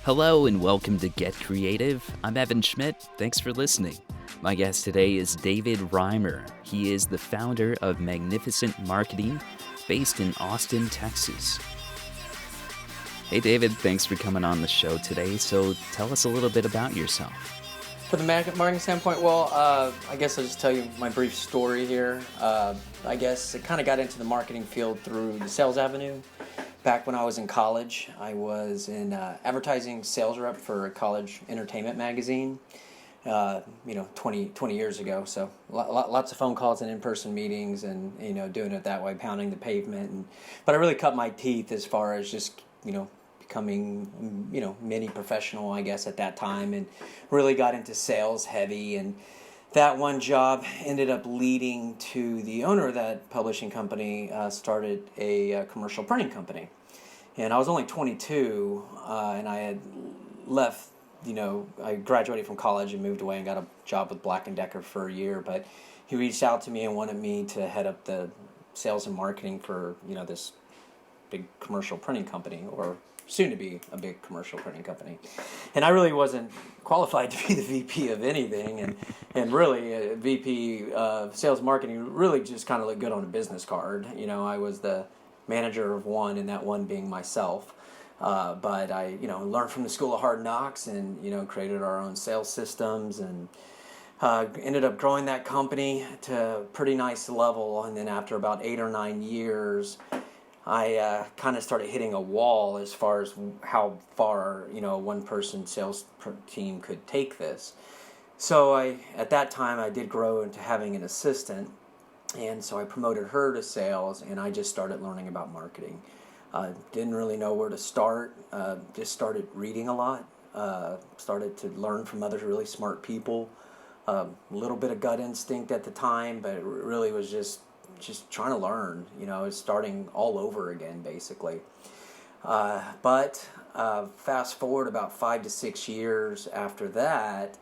Hello and welcome to Get Creative. I'm Evan Schmidt. Thanks for listening. My guest today is David Reimherr. He is the founder of Magnificent Marketing, based in Austin, Texas. Hey David, thanks for coming on the show today. So tell us a little bit about yourself. For the marketing standpoint, I guess I'll just tell you my brief story here. I guess it kind of got into the marketing field through the sales avenue. Back when I was in college, I was in advertising sales rep for a college entertainment magazine, 20 years ago. So lots of phone calls and in-person meetings and, doing it that way, pounding the pavement. But I really cut my teeth as far as just, becoming, mini professional, I guess, at that time, and really got into sales heavy. And that one job ended up leading to the owner of that publishing company started a commercial printing company. And I was only 22, and I had left, I graduated from college and moved away and got a job with Black & Decker for a year. But he reached out to me and wanted me to head up the sales and marketing for, this big commercial printing company, or soon to be a big commercial printing company. And I really wasn't qualified to be the VP of anything, and really a VP of sales marketing really just kind of looked good on a business card. I was the manager of one, and that one being myself. But I, learned from the School of Hard Knocks and, created our own sales systems and ended up growing that company to a pretty nice level. And then after about 8 or 9 years, I kind of started hitting a wall as far as how far, one person sales team could take this. So at that time, I did grow into having an assistant. And so I promoted her to sales, and I just started learning about marketing. Didn't really know where to start. Just started reading a lot. Started to learn from other really smart people. A little bit of gut instinct at the time, but it really was just trying to learn. It was starting all over again, basically. But fast forward about 5 to 6 years after that,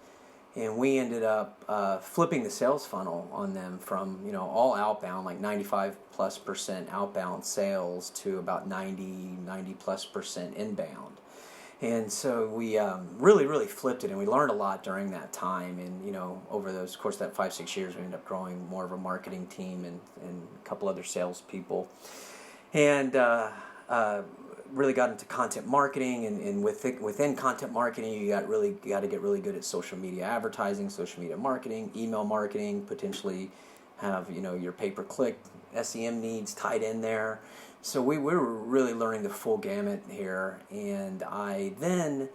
and we ended up flipping the sales funnel on them from, all outbound, like 95+% outbound sales, to about 90+% inbound. And so we really flipped it, and we learned a lot during that time. And, over those course of that 5-6 years, we ended up growing more of a marketing team and a couple other salespeople. And really got into content marketing, and within content marketing, you got to get really good at social media advertising, social media marketing, email marketing, potentially have your pay-per-click SEM needs tied in there. So we were really learning the full gamut here, and I then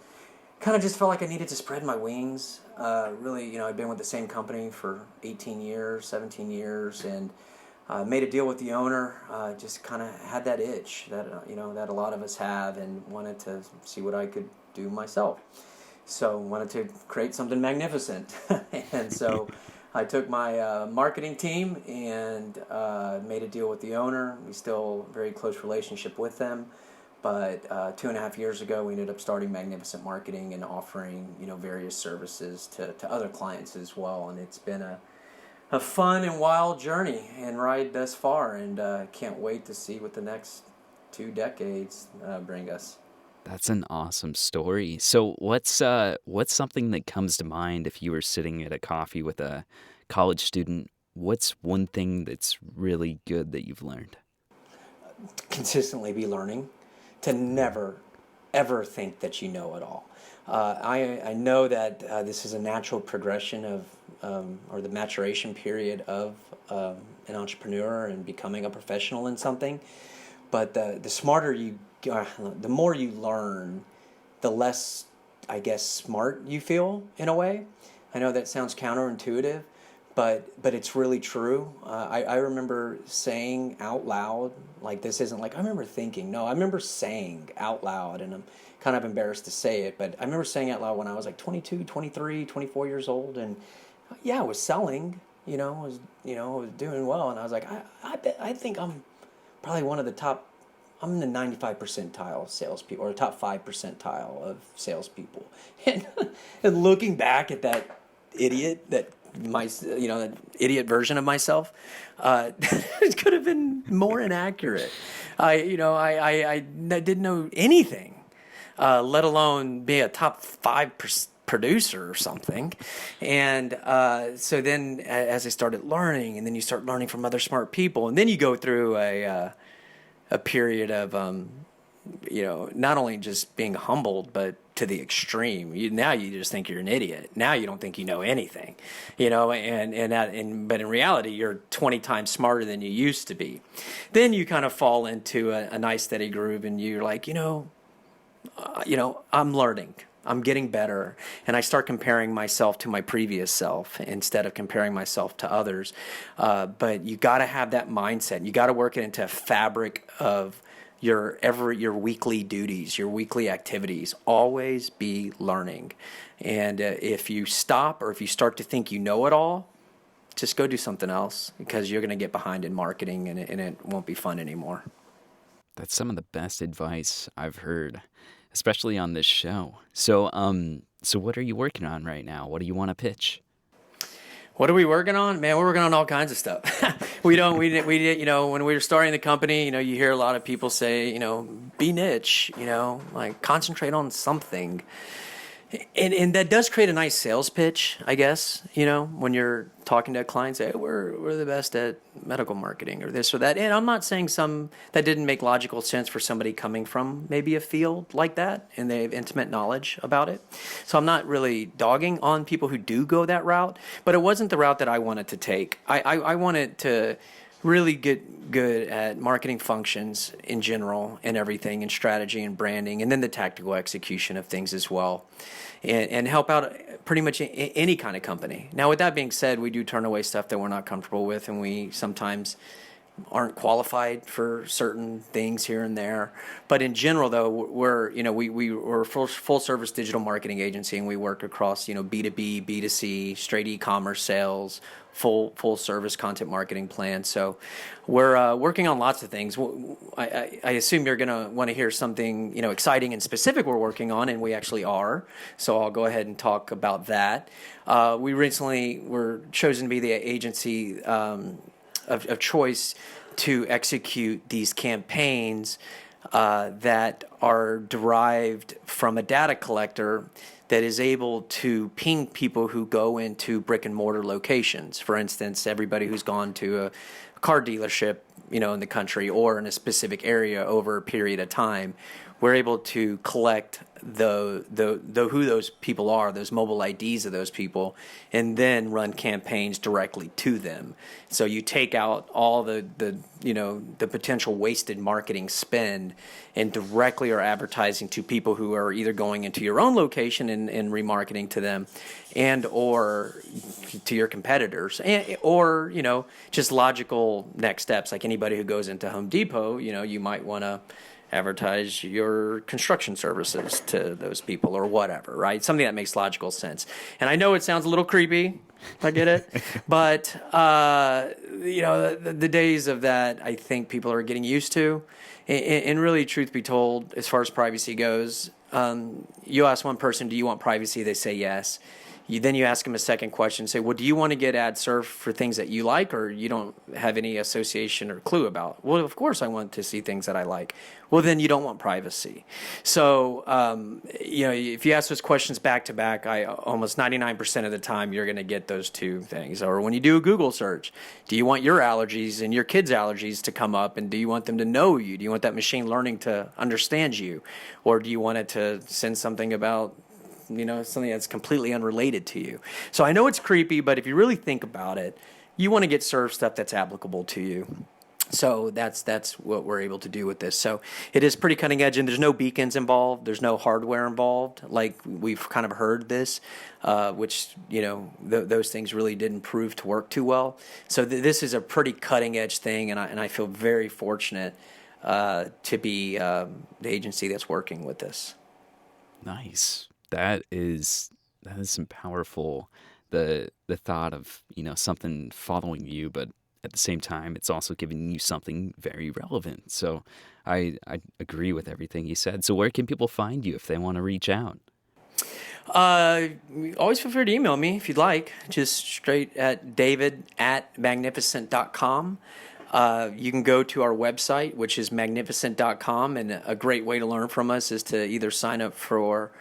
kind of just felt like I needed to spread my wings. Really, I'd been with the same company for 18 years, 17 years, and made a deal with the owner. Just kind of had that itch that that a lot of us have, and wanted to see what I could do myself. So wanted to create something magnificent, and so I took my marketing team and made a deal with the owner. We still very close relationship with them, but 2.5 years ago, we ended up starting Magnificent Marketing and offering various services to other clients as well. And it's been a fun and wild journey and ride thus far, and can't wait to see what the next 2 decades bring us. That's an awesome story. So what's something that comes to mind if you were sitting at a coffee with a college student? What's one thing that's really good that you've learned? Consistently be learning, to never, ever think that you know it all. I know that this is a natural progression of, or the maturation period of an entrepreneur and becoming a professional in something. But the smarter you, the more you learn, the less, I guess, smart you feel in a way. I know that sounds counterintuitive, but it's really true. I remember saying out loud, like this isn't like I remember thinking. No, I remember saying out loud, and I'm kind of embarrassed to say it, but I remember saying out loud when I was like 22, 23, 24 years old, and yeah, I was selling. I was doing well, and I was like, I think I'm probably one of the top. I'm in the 95 percentile of salespeople, or top 5 percentile of salespeople. And looking back at that idiot, that idiot version of myself, it could have been more inaccurate. I didn't know anything. let alone be a top 5% producer or something. And so then as I started learning, and then you start learning from other smart people, and then you go through a period of not only just being humbled, but to the extreme. Now you just think you're an idiot. Now you don't think you know anything, but in reality, you're 20 times smarter than you used to be. Then you kind of fall into a nice steady groove, and you're like, I'm learning. I'm getting better, and I start comparing myself to my previous self instead of comparing myself to others. But you got to have that mindset. You got to work it into a fabric of your weekly duties, your weekly activities. Always be learning. And if you stop, or if you start to think you know it all, just go do something else, because you're going to get behind in marketing, and it won't be fun anymore. That's some of the best advice I've heard, especially on this show. So what are you working on right now? What do you want to pitch? What are we working on? Man, we're working on all kinds of stuff. we when we were starting the company, you hear a lot of people say, be niche, like concentrate on something. And that does create a nice sales pitch, I guess, when you're talking to a client, say, hey, we're the best at medical marketing or this or that. And I'm not saying that didn't make logical sense for somebody coming from maybe a field like that, and they have intimate knowledge about it. So I'm not really dogging on people who do go that route, but it wasn't the route that I wanted to take. I wanted to really get good at marketing functions in general, and everything, and strategy and branding, and then the tactical execution of things as well, and help out pretty much any kind of company. Now, with that being said, we do turn away stuff that we're not comfortable with, and we sometimes aren't qualified for certain things here and there. But in general, though, we're a full service digital marketing agency, and we work across B2B, B2C, straight e-commerce sales, full service content marketing plan. So we're working on lots of things. I assume you're going to want to hear something exciting and specific we're working on, and we actually are. So I'll go ahead and talk about that. We recently were chosen to be the agency of choice to execute these campaigns that are derived from a data collector that is able to ping people who go into brick and mortar locations. For instance, everybody who's gone to a car dealership, in the country or in a specific area over a period of time, we're able to collect the who those people are, those mobile IDs of those people, and then run campaigns directly to them. So you take out all the potential wasted marketing spend, and directly are advertising to people who are either going into your own location and remarketing to them, and or to your competitors, or just logical next steps, like anybody who goes into Home Depot, you might want to advertise your construction services to those people or whatever, right? Something that makes logical sense. And I know it sounds a little creepy, I get it, but the days of that, I think people are getting used to. And really, truth be told, as far as privacy goes, you ask one person, do you want privacy? They say yes. Then you ask them a second question, say, well, do you want to get ad served for things that you like, or you don't have any association or clue about? Well, of course I want to see things that I like. Well, then you don't want privacy. So, if you ask those questions back to back, almost 99% of the time you're going to get those two things. Or when you do a Google search, do you want your allergies and your kids' allergies to come up, and do you want them to know you? Do you want that machine learning to understand you? Or do you want it to send something about something that's completely unrelated to you? So I know it's creepy, but if you really think about it, you want to get served stuff that's applicable to you. So that's what we're able to do with this. So it is pretty cutting edge, and there's no beacons involved. There's no hardware involved, like we've kind of heard this, which, those things really didn't prove to work too well. So this is a pretty cutting edge thing, and I feel very fortunate to be the agency that's working with this. Nice. That is some powerful, the thought of something following you, but at the same time it's also giving you something very relevant. So I agree with everything you said. So where can people find you if they want to reach out? Always feel free to email me if you'd like, just straight at david@magnificent.com. You can go to our website, which is magnificent.com, and a great way to learn from us is to either sign up for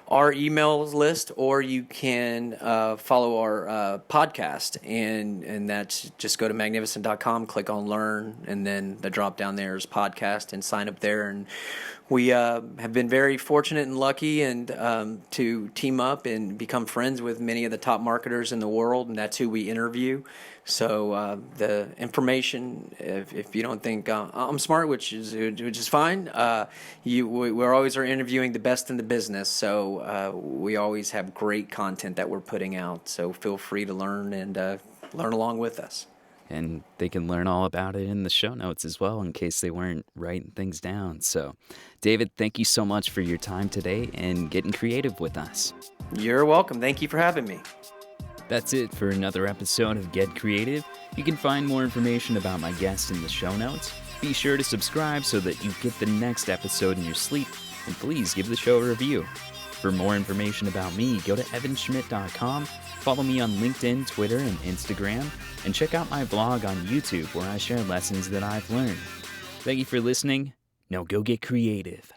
our email list, or you can follow our podcast, and that's just go to magnificent.com, click on learn, and then the drop down there is podcast, and sign up there. And we have been very fortunate and lucky and to team up and become friends with many of the top marketers in the world, and that's who we interview. So the information, if you don't think I'm smart, which is fine, we're always interviewing the best in the business. So we always have great content that we're putting out. So feel free to learn and learn along with us. And they can learn all about it in the show notes as well, in case they weren't writing things down. So, David, thank you so much for your time today and getting creative with us. You're welcome. Thank you for having me. That's it for another episode of Get Creative. You can find more information about my guest in the show notes. Be sure to subscribe so that you get the next episode in your sleep, and please give the show a review. For more information about me, go to evanschmidt.com, follow me on LinkedIn, Twitter, and Instagram, and check out my blog on YouTube where I share lessons that I've learned. Thank you for listening. Now go get creative.